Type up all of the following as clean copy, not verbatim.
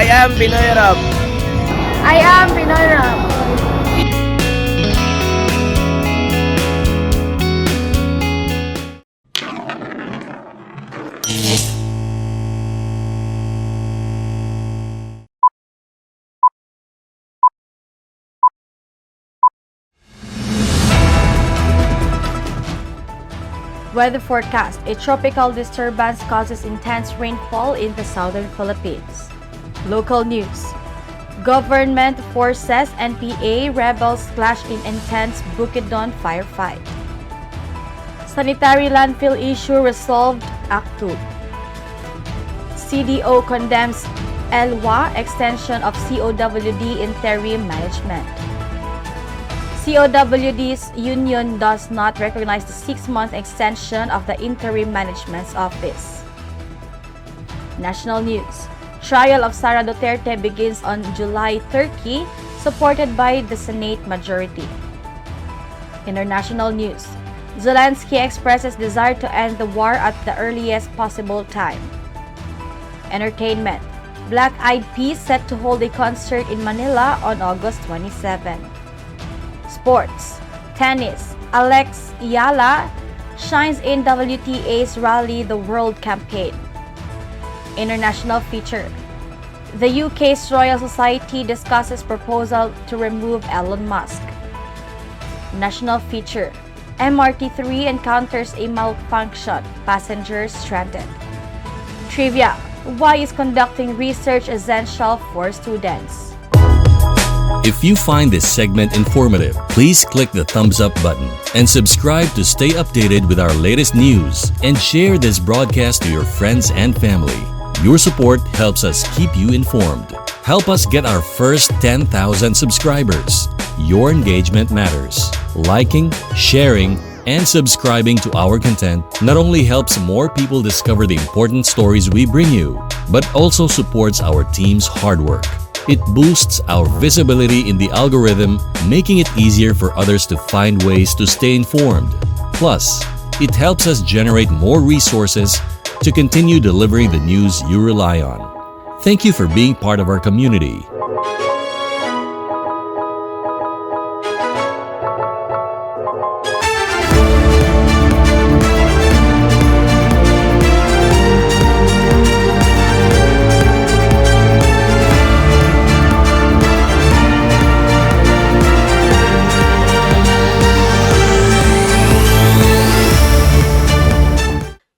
I am Pinoy Rob. I am Pinoy Rob. Weather forecast. A tropical disturbance causes intense rainfall in the southern Philippines. Local news. Government forces NPA rebels clash in intense Bukidnon firefight. Sanitary landfill issue resolved, Act 2. CDO condemns Eala extension of COWD interim management. COWD's union does not recognize the 6-month extension of the interim management's office. National news. Trial of Sara Duterte begins on July 30, supported by the Senate majority. International news. Zelensky expresses desire to end the war at the earliest possible time. Entertainment. Black Eyed Peas set to hold a concert in Manila on August 27. Sports. Tennis. Eala shines in WTA's Rally the World campaign. International feature. The UK's Royal Society discusses proposal to remove Elon Musk. National feature. MRT3 encounters a malfunction. Passengers stranded. Trivia. Why is conducting research essential for students? If you find this segment informative, please click the thumbs up button and subscribe to stay updated with our latest news, and share this broadcast to your friends and family. Your support helps us keep you informed. Help us get our first 10,000 subscribers. Your engagement matters. Liking, sharing, and subscribing to our content not only helps more people discover the important stories we bring you, but also supports our team's hard work. It boosts our visibility in the algorithm, making it easier for others to find ways to stay informed. Plus, it helps us generate more resources to continue delivering the news you rely on. Thank you for being part of our community.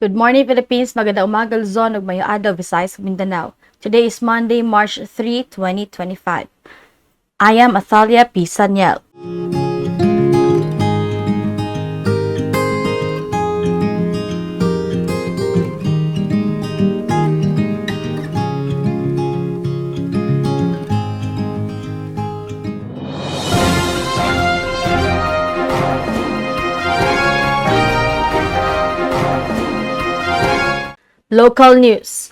Good morning, Philippines. Magandang umaga, Luzon, ug mayong adlaw, Visayas, Mindanao. Today is Monday, March 3, 2025. I am Athalia P. Sanyel. Local news.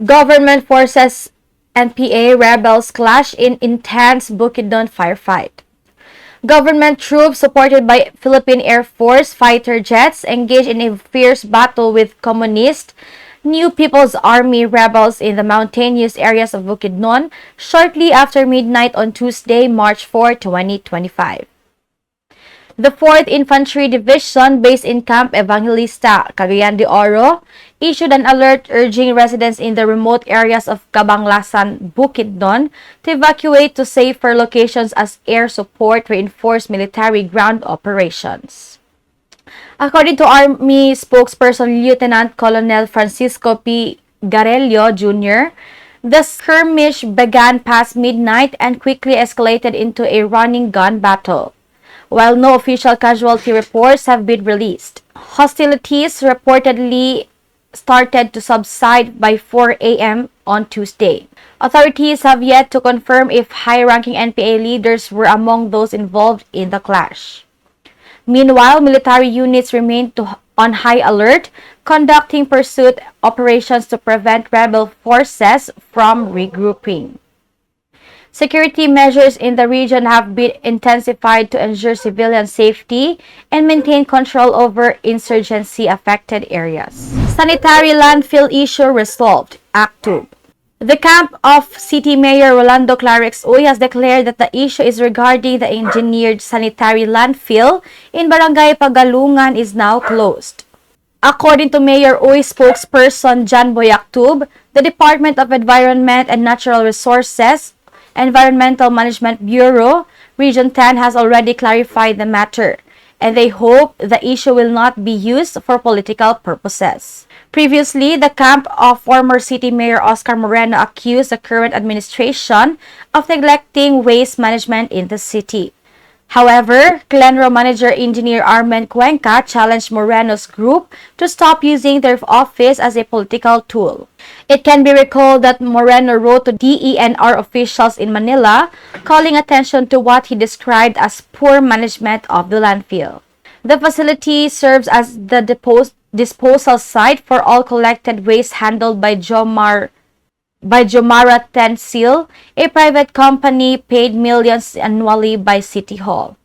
Government forces NPA rebels clash in intense Bukidnon firefight. Government troops supported by Philippine Air Force fighter jets engaged in a fierce battle with communist New People's Army rebels in the mountainous areas of Bukidnon shortly after midnight on Tuesday, March 4, 2025. The 4th Infantry Division, based in Camp Evangelista, Cagayan de Oro, issued an alert urging residents in the remote areas of Cabanglasan, Bukidnon to evacuate to safer locations as air support reinforced military ground operations. According to Army spokesperson Lieutenant Colonel Francisco P. Garello Jr., the skirmish began past midnight and quickly escalated into a running gun battle. While no official casualty reports have been released, hostilities reportedly started to subside by 4 a.m. on Tuesday. Authorities have yet to confirm if high-ranking NPA leaders were among those involved in the clash. Meanwhile, military units remained on high alert, conducting pursuit operations to prevent rebel forces from regrouping. Security measures in the region have been intensified to ensure civilian safety and maintain control over insurgency-affected areas. Sanitary landfill issue resolved, Act 2. The camp of City Mayor Rolando Clarix Uy has declared that the issue is regarding the engineered sanitary landfill in Barangay Pagalungan is now closed. According to Mayor Uy's spokesperson John Boyaktub, the Department of Environment and Natural Resources, Environmental Management Bureau, Region 10 has already clarified the matter, and they hope the issue will not be used for political purposes. Previously, the camp of former City Mayor Oscar Moreno accused the current administration of neglecting waste management in the city. However, Glenro Manager Engineer Armen Cuenca challenged Moreno's group to stop using their office as a political tool. It can be recalled that Moreno wrote to DENR officials in Manila, calling attention to what he described as poor management of the landfill. The facility serves as the disposal site for all collected waste handled by Jomara Tensil, a private company paid millions annually by City Hall.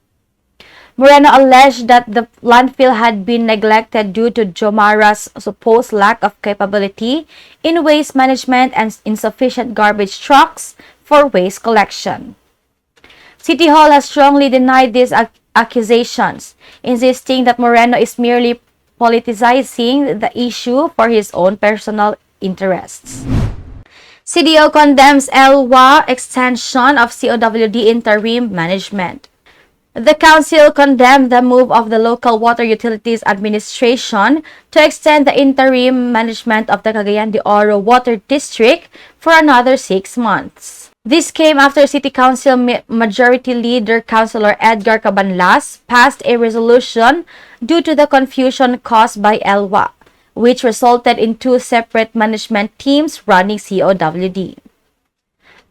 Moreno alleged that the landfill had been neglected due to Jomara's supposed lack of capability in waste management and insufficient garbage trucks for waste collection. City Hall has strongly denied these accusations, insisting that Moreno is merely politicizing the issue for his own personal interests. CDO condemns ELWA extension of COWD interim management. The council condemned the move of the Local Water Utilities Administration to extend the interim management of the Cagayan de Oro Water District for another 6 months. This came after City Council Majority Leader Councilor Edgar Cabanlas passed a resolution due to the confusion caused by ELWA, which resulted in 2 separate management teams running COWD.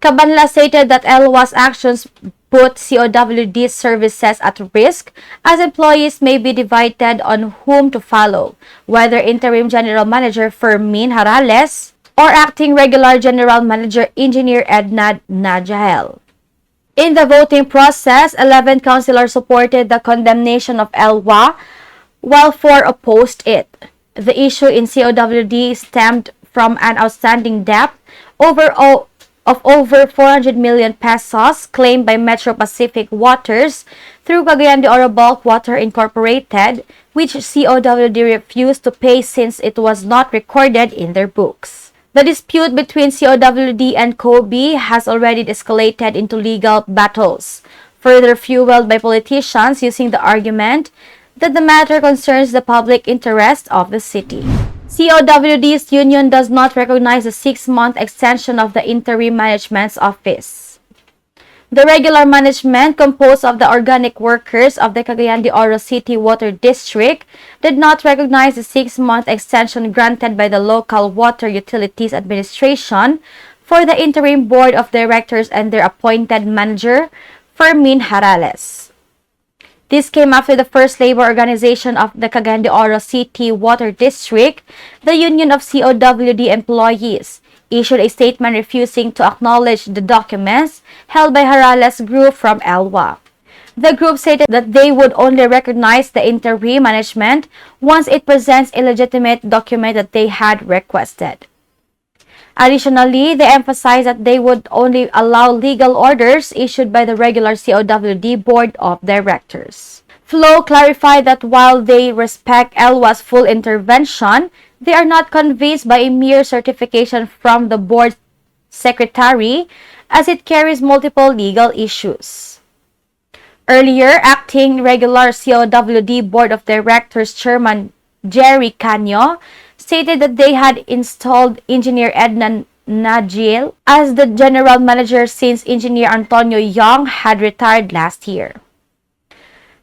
Cabanlas stated that ELWA's actions put COWD services at risk as employees may be divided on whom to follow, whether Interim General Manager Fermin Harales or Acting Regular General Manager Engineer Edna Najahel. In the voting process, 11 councilors supported the condemnation of ELWA, while 4 opposed it. The issue in COWD stemmed from an outstanding debt of over 400 million pesos claimed by Metro Pacific Waters through Cagayan de Oro Bulk Water Incorporated, which COWD refused to pay since it was not recorded in their books. The dispute between COWD and COBE has already escalated into legal battles, further fueled by politicians using the argument that the matter concerns the public interest of the city. COWD's union does not recognize the 6-month extension of the interim management's office. The regular management, composed of the organic workers of the Cagayan de Oro City Water District, did not recognize the 6-month extension granted by the Local Water Utilities Administration for the interim board of directors and their appointed manager, Fermin Harales. This came after the first labor organization of the Cagayan de Oro City Water District, the Union of COWD Employees, issued a statement refusing to acknowledge the documents held by Harales Group from ELWA. The group stated that they would only recognize the interim management once it presents a legitimate document that they had requested. Additionally, they emphasized that they would only allow legal orders issued by the regular COWD Board of Directors. Flo clarified that while they respect ELWA's full intervention, they are not convinced by a mere certification from the board secretary as it carries multiple legal issues. Earlier, acting regular COWD Board of Directors Chairman Jerry Canyo stated that they had installed Engineer Edna Najil as the general manager since Engineer Antonio Young had retired last year.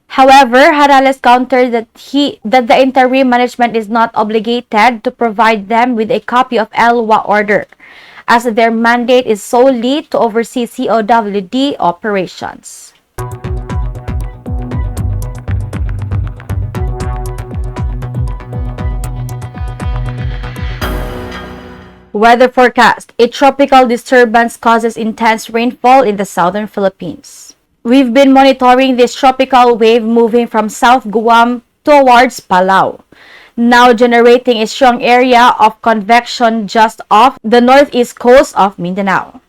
However, Harales countered that the interim management is not obligated to provide them with a copy of ELWA order, as their mandate is solely to oversee COWD operations. Weather forecast. A tropical disturbance causes intense rainfall in the southern Philippines. We've been monitoring this tropical wave moving from South Guam towards Palau. now generating a strong area of convection just off the northeast coast of Mindanao.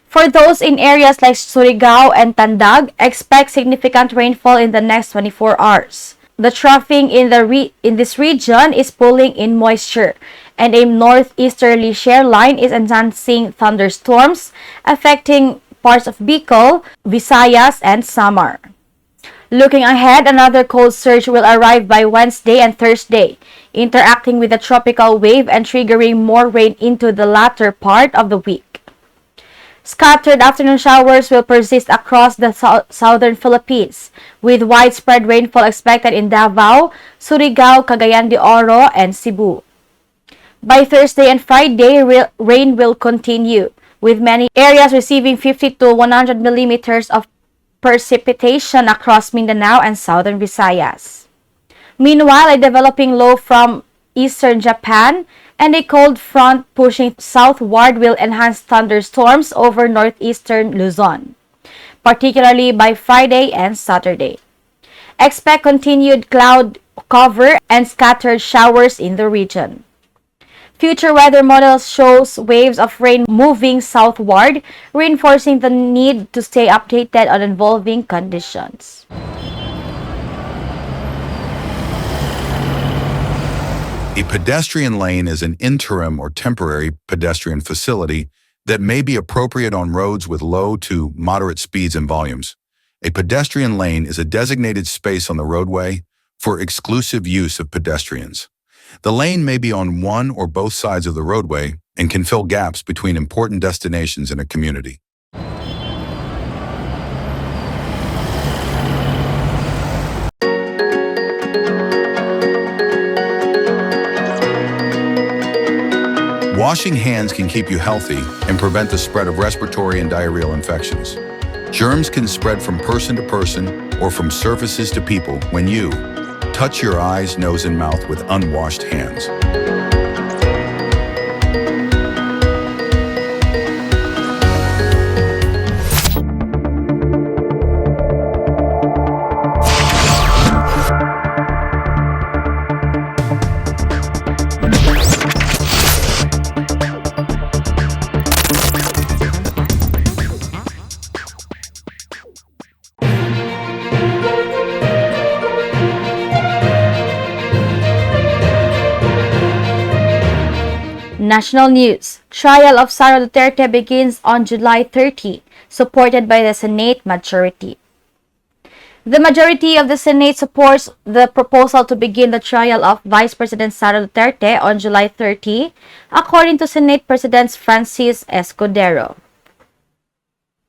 For those in areas like Surigao and Tandag, expect significant rainfall in the next 24 hours. The troughing in this region is pulling in moisture, and a northeasterly shear line is enhancing thunderstorms, affecting parts of Bicol, Visayas, and Samar. Looking ahead, another cold surge will arrive by Wednesday and Thursday, interacting with the tropical wave and triggering more rain into the latter part of the week. Scattered afternoon showers will persist across the southern Philippines, with widespread rainfall expected in Davao, Surigao, Cagayan de Oro, and Cebu. By Thursday and Friday, rain will continue, with many areas receiving 50 to 100 millimeters of precipitation across Mindanao and southern Visayas. Meanwhile, a developing low from eastern Japan and a cold front pushing southward will enhance thunderstorms over northeastern Luzon, particularly by Friday and Saturday. Expect continued cloud cover and scattered showers in the region. Future weather models shows waves of rain moving southward, reinforcing the need to stay updated on evolving conditions. A pedestrian lane is an interim or temporary pedestrian facility that may be appropriate on roads with low to moderate speeds and volumes. A pedestrian lane is a designated space on the roadway for exclusive use of pedestrians. The lane may be on one or both sides of the roadway and can fill gaps between important destinations in a community. Washing hands can keep you healthy and prevent the spread of respiratory and diarrheal infections. Germs can spread from person to person or from surfaces to people when you touch your eyes, nose, and mouth with unwashed hands. National news. Trial of Sara Duterte begins on July 30, supported by the Senate majority. The majority of the Senate supports the proposal to begin the trial of Vice President Sara Duterte on July 30, according to Senate President Francis Escudero.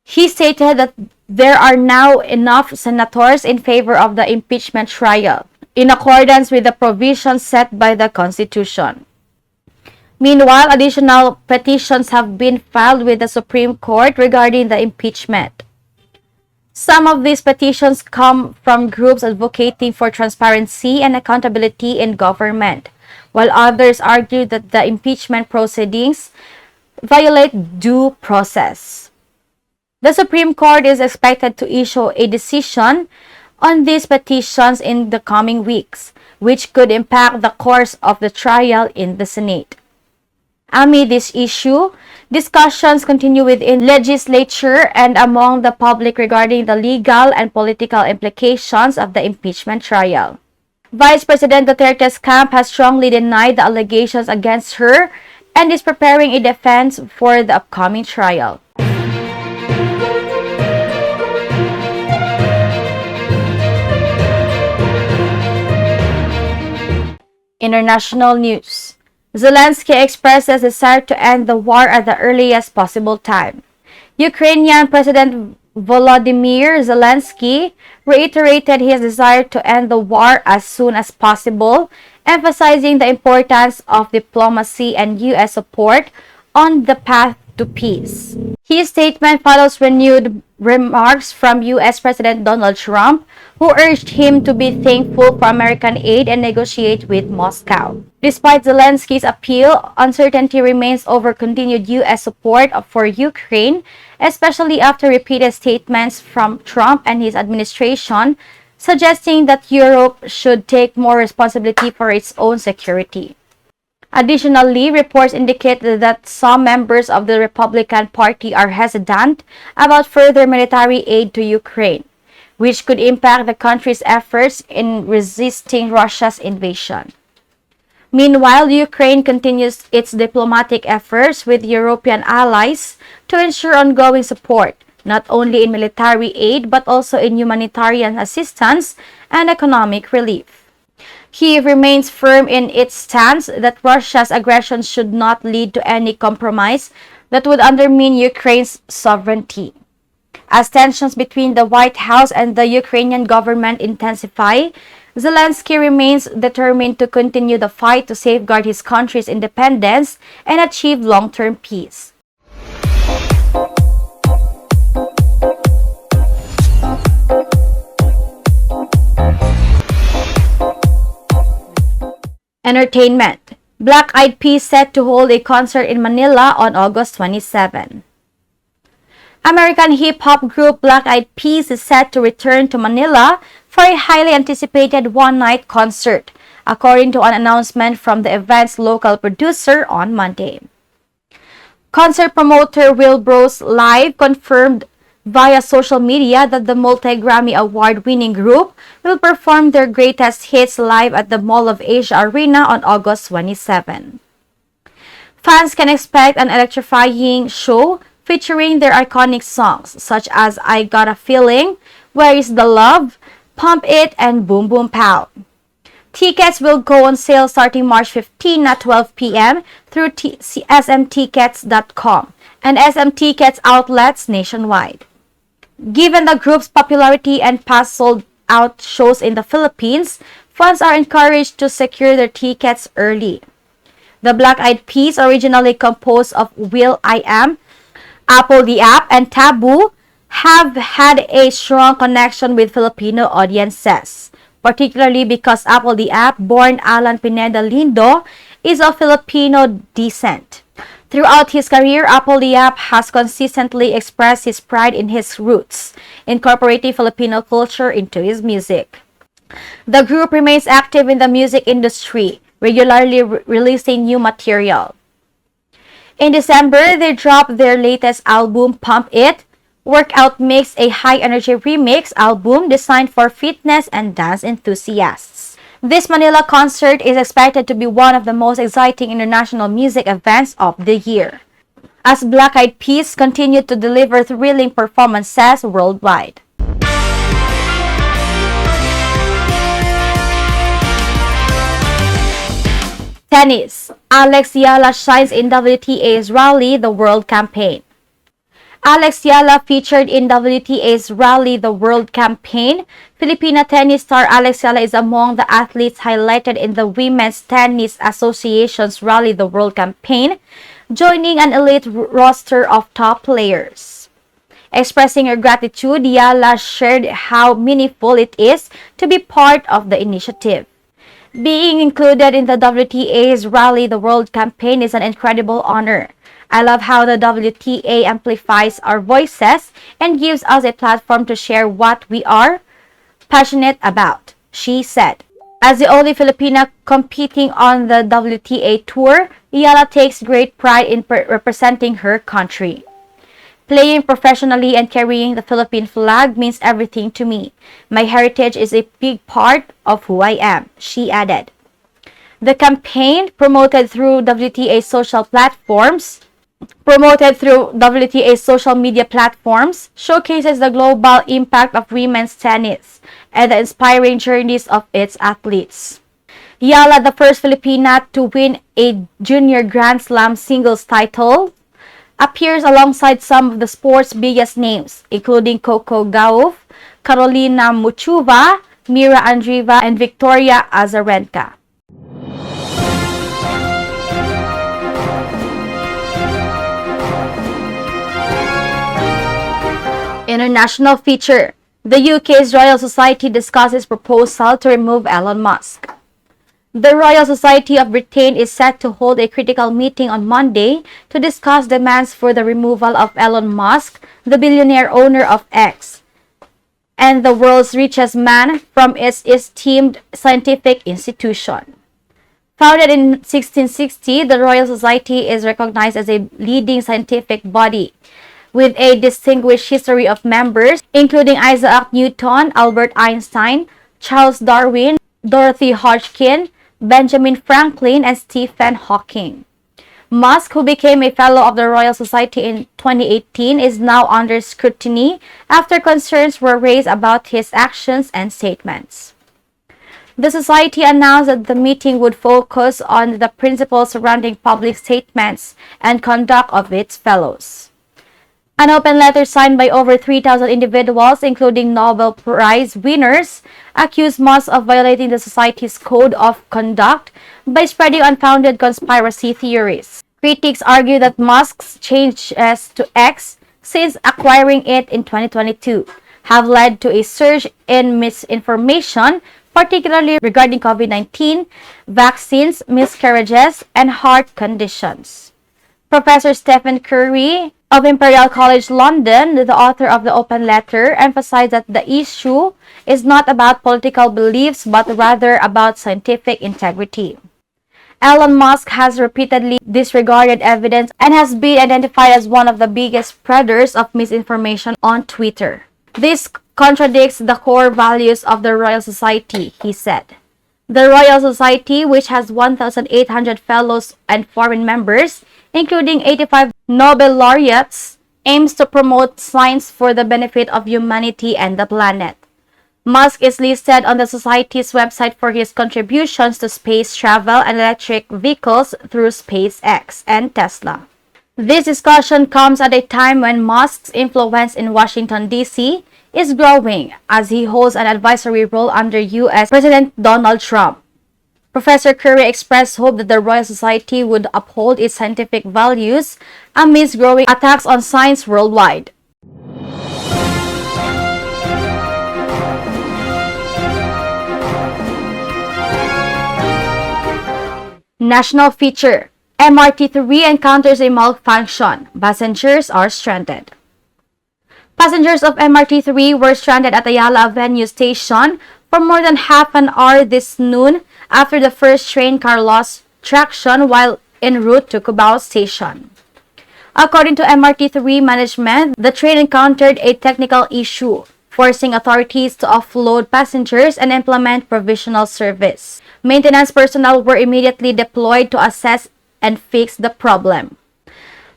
He stated that there are now enough senators in favor of the impeachment trial, in accordance with the provisions set by the Constitution. Meanwhile, additional petitions have been filed with the Supreme Court regarding the impeachment. Some of these petitions come from groups advocating for transparency and accountability in government, while others argue that the impeachment proceedings violate due process. The Supreme Court is expected to issue a decision on these petitions in the coming weeks, which could impact the course of the trial in the Senate. Amid this issue, discussions continue within legislature and among the public regarding the legal and political implications of the impeachment trial. Vice President Duterte's camp has strongly denied the allegations against her and is preparing a defense for the upcoming trial. International news. Zelensky expresses desire to end the war at the earliest possible time. Ukrainian President Volodymyr Zelensky reiterated his desire to end the war as soon as possible, emphasizing the importance of diplomacy and U.S. support on the path to peace. His statement follows renewed remarks from U.S. President Donald Trump, who urged him to be thankful for American aid and negotiate with Moscow. Despite Zelensky's appeal, uncertainty remains over continued U.S. support for Ukraine, especially after repeated statements from Trump and his administration suggesting that Europe should take more responsibility for its own security. Additionally, reports indicate that some members of the Republican Party are hesitant about further military aid to Ukraine, which could impact the country's efforts in resisting Russia's invasion. Meanwhile, Ukraine continues its diplomatic efforts with European allies to ensure ongoing support, not only in military aid but also in humanitarian assistance and economic relief. Kyiv remains firm in its stance that Russia's aggression should not lead to any compromise that would undermine Ukraine's sovereignty. As tensions between the White House and the Ukrainian government intensify, Zelensky remains determined to continue the fight to safeguard his country's independence and achieve long-term peace. Entertainment. Black Eyed Peas set to hold a concert in Manila on August 27. American hip-hop group Black Eyed Peas is set to return to Manila for a highly anticipated one-night concert, according to an announcement from the event's local producer on Monday. Concert promoter Will Bros Live confirmed via social media that the multi-Grammy award-winning group will perform their greatest hits live at the Mall of Asia Arena on August 27. Fans can expect an electrifying show featuring their iconic songs such as I Got a Feeling, Where Is the Love, Pump It, and Boom Boom Pow. Tickets will go on sale starting March 15 at 12 p.m. through smtickets.com and SM Tickets outlets nationwide. Given the group's popularity and past sold-out shows in the Philippines, fans are encouraged to secure their tickets early. The Black Eyed Peas, originally composed of will.i.am, Apple the App, and Taboo, have had a strong connection with Filipino audiences, particularly because Apple the App, born Alan Pineda Lindo, is of Filipino descent. Throughout his career, Apple the App has consistently expressed his pride in his roots, incorporating Filipino culture into his music. The group remains active in the music industry, regularly releasing new material. In December, they dropped their latest album, Pump It. Workout Mix, a high-energy remix album designed for fitness and dance enthusiasts. This Manila concert is expected to be one of the most exciting international music events of the year, as Black Eyed Peas continue to deliver thrilling performances worldwide. Tennis. Alex Eala shines in WTA's Rally the World campaign. Alex Eala featured in WTA's Rally the World campaign. Filipina tennis star Alex Eala is among the athletes highlighted in the Women's Tennis Association's Rally the World campaign, joining an elite roster of top players. Expressing her gratitude, Eala shared how meaningful it is to be part of the initiative. Being included in the WTA's Rally the World campaign is an incredible honor. I love how the WTA amplifies our voices and gives us a platform to share what we are passionate about, she said. As the only Filipina competing on the WTA tour, Eala takes great pride in representing her country. Playing professionally and carrying the Philippine flag means everything to me. My heritage is a big part of who I am, she added. The campaign, promoted through WTA social media platforms, showcases the global impact of women's tennis and the inspiring journeys of its athletes. Eala, the first Filipina to win a junior Grand Slam singles title, appears alongside some of the sport's biggest names, including Coco Gauff, Carolina Muchova, Mira Andreeva, and Victoria Azarenka. International feature. The UK's Royal Society discusses proposal to remove Elon Musk. The Royal Society of Britain is set to hold a critical meeting on Monday to discuss demands for the removal of Elon Musk, the billionaire owner of X, and the world's richest man from its esteemed scientific institution. Founded in 1660, the Royal Society is recognized as a leading scientific body with a distinguished history of members, including Isaac Newton, Albert Einstein, Charles Darwin, Dorothy Hodgkin, Benjamin Franklin, and Stephen Hawking. Musk, who became a Fellow of the Royal Society in 2018, is now under scrutiny after concerns were raised about his actions and statements. The Society announced that the meeting would focus on the principles surrounding public statements and conduct of its fellows. An open letter signed by over 3,000 individuals, including Nobel Prize winners, accused Musk of violating the Society's code of conduct by spreading unfounded conspiracy theories. Critics argue that Musk's changes to X since acquiring it in 2022 have led to a surge in misinformation, particularly regarding COVID-19, vaccines, miscarriages, and heart conditions. Professor Stephen Curry of Imperial College London, the author of the open letter, emphasized that the issue is not about political beliefs but rather about scientific integrity. Elon Musk has repeatedly disregarded evidence and has been identified as one of the biggest spreaders of misinformation on Twitter. This contradicts the core values of the Royal Society, he said. The Royal Society, which has 1,800 fellows and foreign members, including 85 Nobel laureates, aims to promote science for the benefit of humanity and the planet. Musk is listed on the Society's website for his contributions to space travel and electric vehicles through SpaceX and Tesla. This discussion comes at a time when Musk's influence in Washington, D.C. is growing as he holds an advisory role under U.S. President Donald Trump. Professor Curry expressed hope that the Royal Society would uphold its scientific values amidst growing attacks on science worldwide. National feature: MRT-3 encounters a malfunction. Passengers are stranded. Passengers of MRT-3 were stranded at Eala Avenue Station for more than half an hour this noon after the first train car lost traction while en route to Cubao Station. According to MRT-3 management, the train encountered a technical issue, forcing authorities to offload passengers and implement provisional service. Maintenance personnel were immediately deployed to assess and fix the problem.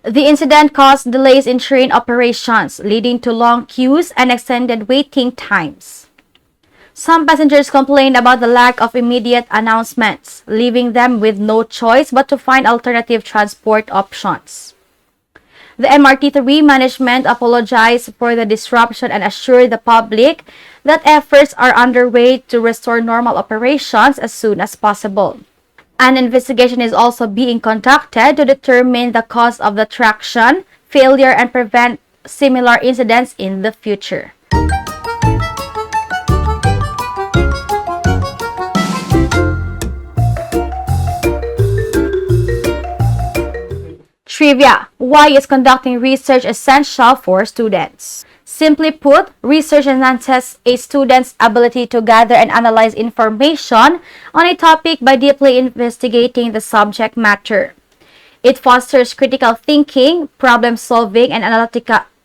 The incident caused delays in train operations, leading to long queues and extended waiting times. Some passengers complained about the lack of immediate announcements, leaving them with no choice but to find alternative transport options. The MRT-3 management apologized for the disruption and assured the public that efforts are underway to restore normal operations as soon as possible. An investigation is also being conducted to determine the cause of the traction failure and prevent similar incidents in the future. Trivia: why is conducting research essential for students? Simply put, research enhances a student's ability to gather and analyze information on a topic by deeply investigating the subject matter. It fosters critical thinking, problem solving, and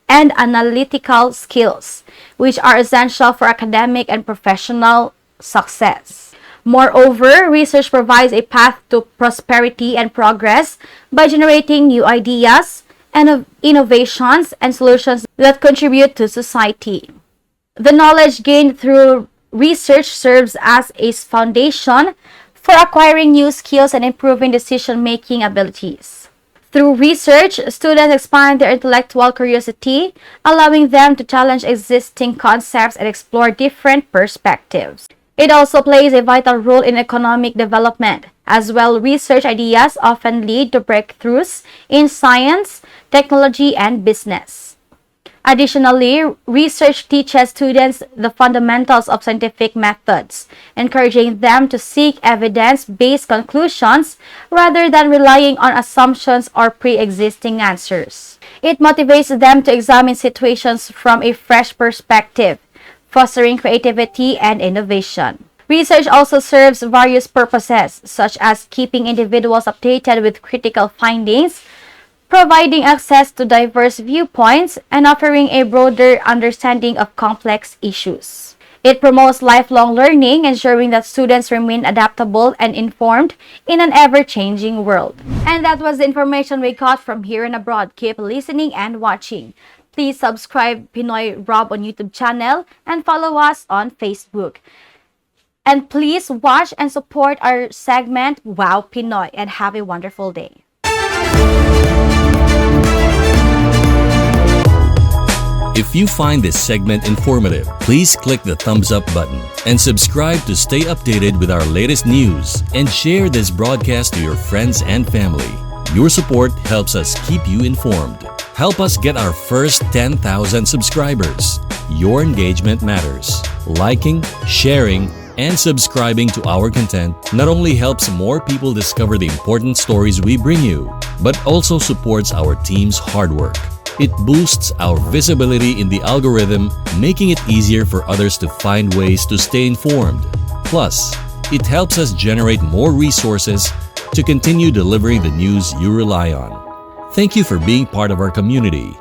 analytical skills, which are essential for academic and professional success. Moreover, research provides a path to prosperity and progress by generating new ideas and innovations and solutions that contribute to society. The knowledge gained through research serves as a foundation for acquiring new skills and improving decision-making abilities. Through research, students expand their intellectual curiosity, allowing them to challenge existing concepts and explore different perspectives. It also plays a vital role in economic development. As well, research ideas often lead to breakthroughs in science, technology, and business. Additionally, research teaches students the fundamentals of scientific methods, encouraging them to seek evidence-based conclusions rather than relying on assumptions or pre-existing answers. It motivates them to examine situations from a fresh perspective, fostering creativity and innovation. Research also serves various purposes, such as keeping individuals updated with critical findings, providing access to diverse viewpoints, and offering a broader understanding of complex issues. It promotes lifelong learning, ensuring that students remain adaptable and informed in an ever-changing world. And that was the information we got from here and abroad. Keep listening and watching. Please subscribe Pinoy Rob on YouTube channel and follow us on Facebook. And please watch and support our segment, Wow Pinoy, and have a wonderful day. If you find this segment informative, please click the thumbs up button and subscribe to stay updated with our latest news and share this broadcast to your friends and family. Your support helps us keep you informed. Help us get our first 10,000 subscribers. Your engagement matters. Liking, sharing, and subscribing to our content not only helps more people discover the important stories we bring you, but also supports our team's hard work. It boosts our visibility in the algorithm, making it easier for others to find ways to stay informed. Plus, it helps us generate more resources to continue delivering the news you rely on. Thank you for being part of our community.